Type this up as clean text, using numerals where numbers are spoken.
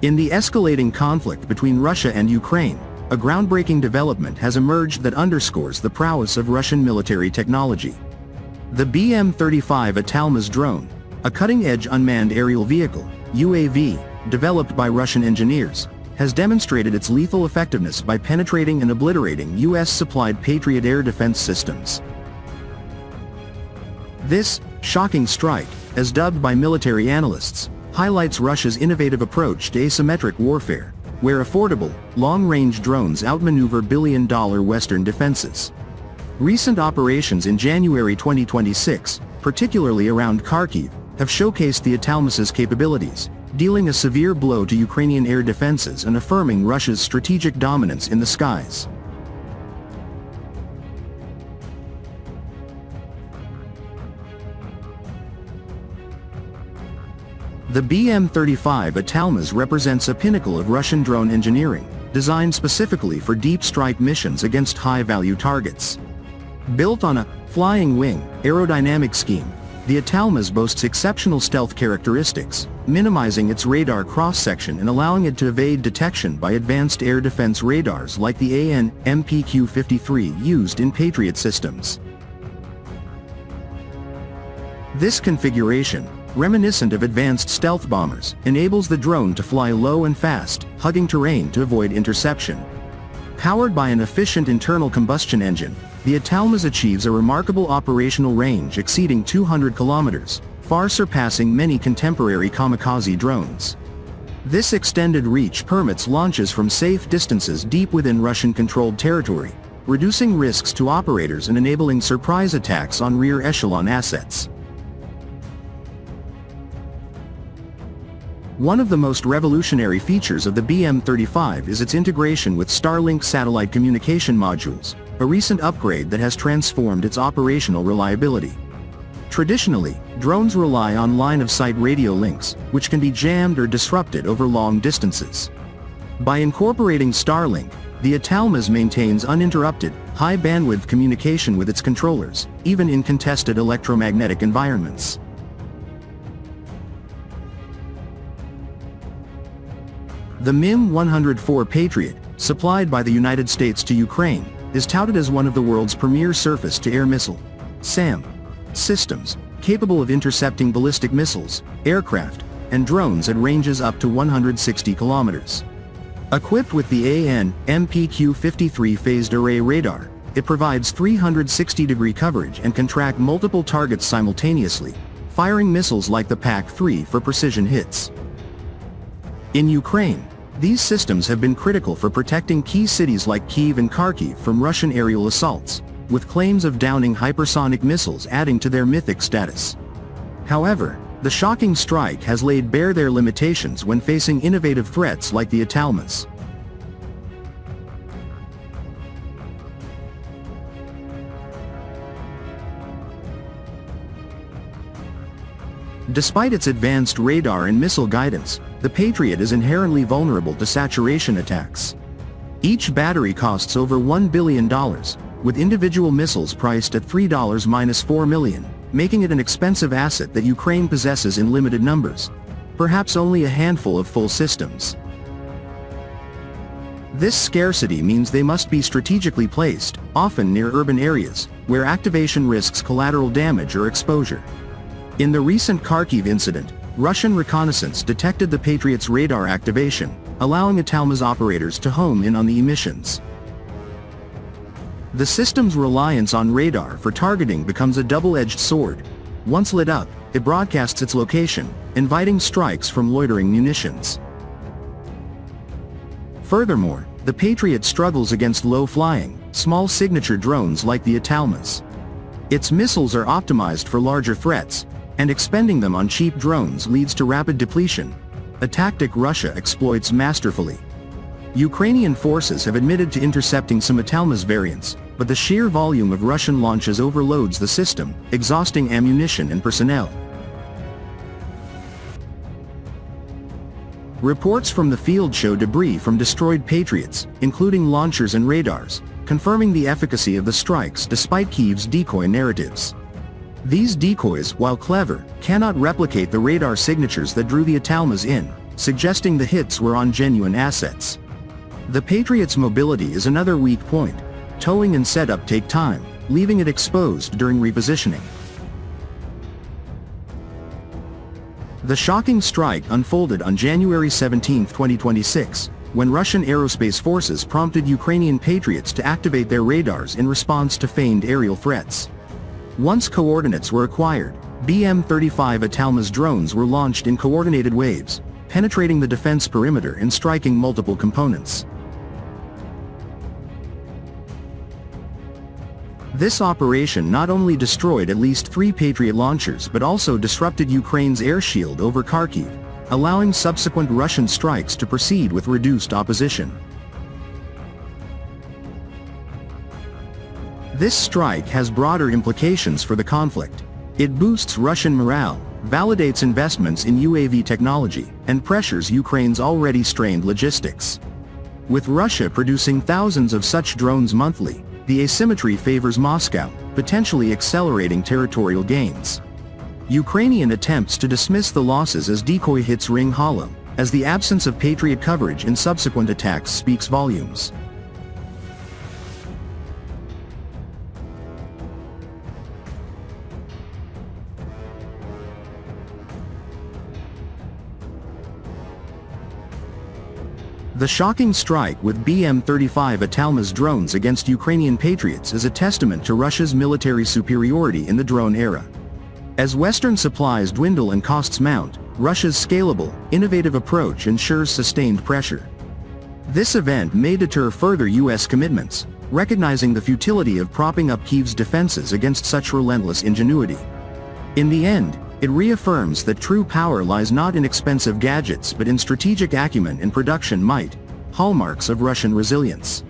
In the escalating conflict between Russia and Ukraine, a groundbreaking development has emerged that underscores the prowess of Russian military technology. The BM-35 Atalmas drone, a cutting-edge unmanned aerial vehicle, UAV, developed by Russian engineers, has demonstrated its lethal effectiveness by penetrating and obliterating US-supplied Patriot air defense systems. This shocking strike, as dubbed by military analysts, highlights Russia's innovative approach to asymmetric warfare, where affordable, long-range drones outmaneuver billion-dollar Western defenses. Recent operations in January 2026, particularly around Kharkiv, have showcased the Atalmas's capabilities, dealing a severe blow to Ukrainian air defenses and affirming Russia's strategic dominance in the skies. The BM-35 Atalmas represents a pinnacle of Russian drone engineering, designed specifically for deep strike missions against high-value targets. Built on a flying wing aerodynamic scheme, the Atalmas boasts exceptional stealth characteristics, minimizing its radar cross-section and allowing it to evade detection by advanced air defense radars like the AN/MPQ-53 used in Patriot systems. This configuration, reminiscent of advanced stealth bombers, enables the drone to fly low and fast, hugging terrain to avoid interception. Powered by an efficient internal combustion engine, the Atalmas achieves a remarkable operational range exceeding 200 kilometers, far surpassing many contemporary kamikaze drones. This extended reach permits launches from safe distances deep within Russian-controlled territory, reducing risks to operators and enabling surprise attacks on rear-echelon assets. One of the most revolutionary features of the BM-35 is its integration with Starlink satellite communication modules, a recent upgrade that has transformed its operational reliability. Traditionally, drones rely on line-of-sight radio links, which can be jammed or disrupted over long distances. By incorporating Starlink, the Atalmas maintains uninterrupted, high-bandwidth communication with its controllers, even in contested electromagnetic environments. The MIM-104 Patriot, supplied by the United States to Ukraine, is touted as one of the world's premier surface-to-air missile (SAM) systems, capable of intercepting ballistic missiles, aircraft, and drones at ranges up to 160 kilometers. Equipped with the AN/MPQ-53 phased array radar, it provides 360-degree coverage and can track multiple targets simultaneously, firing missiles like the PAC-3 for precision hits. In Ukraine, these systems have been critical for protecting key cities like Kyiv and Kharkiv from Russian aerial assaults, with claims of downing hypersonic missiles adding to their mythic status. However, the shocking strike has laid bare their limitations when facing innovative threats like the Italmas. Despite its advanced radar and missile guidance, the Patriot is inherently vulnerable to saturation attacks. Each battery costs over $1 billion, with individual missiles priced at $3-4 million, making it an expensive asset that Ukraine possesses in limited numbers, perhaps only a handful of full systems. This scarcity means they must be strategically placed, often near urban areas, where activation risks collateral damage or exposure. In the recent Kharkiv incident, Russian reconnaissance detected the Patriot's radar activation, allowing Atalmas operators to home in on the emissions. The system's reliance on radar for targeting becomes a double-edged sword. Once lit up, it broadcasts its location, inviting strikes from loitering munitions. Furthermore, the Patriot struggles against low-flying, small signature drones like the Atalmas. Its missiles are optimized for larger threats, and expending them on cheap drones leads to rapid depletion, a tactic Russia exploits masterfully. Ukrainian forces have admitted to intercepting some Atalmas variants, but the sheer volume of Russian launches overloads the system, exhausting ammunition and personnel. Reports from the field show debris from destroyed Patriots, including launchers and radars, confirming the efficacy of the strikes despite Kyiv's decoy narratives. These decoys, while clever, cannot replicate the radar signatures that drew the Atalmas in, suggesting the hits were on genuine assets. The Patriot's mobility is another weak point. Towing and setup take time, leaving it exposed during repositioning. The shocking strike unfolded on January 17, 2026, when Russian aerospace forces prompted Ukrainian Patriots to activate their radars in response to feigned aerial threats. Once coordinates were acquired, BM-35 Atalmas drones were launched in coordinated waves, penetrating the defense perimeter and striking multiple components. This operation not only destroyed at least 3 Patriot launchers but also disrupted Ukraine's air shield over Kharkiv, allowing subsequent Russian strikes to proceed with reduced opposition. This strike has broader implications for the conflict. It boosts Russian morale, validates investments in UAV technology, and pressures Ukraine's already strained logistics. With Russia producing thousands of such drones monthly, the asymmetry favors Moscow, potentially accelerating territorial gains. Ukrainian attempts to dismiss the losses as decoy hits ring hollow, as the absence of Patriot coverage in subsequent attacks speaks volumes. The shocking strike with BM-35 Atalmas drones against Ukrainian Patriots is a testament to Russia's military superiority in the drone era. As Western supplies dwindle and costs mount, Russia's scalable, innovative approach ensures sustained pressure. This event may deter further U.S. commitments, recognizing the futility of propping up Kyiv's defenses against such relentless ingenuity. In the end, it reaffirms that true power lies not in expensive gadgets but in strategic acumen and production might, hallmarks of Russian resilience.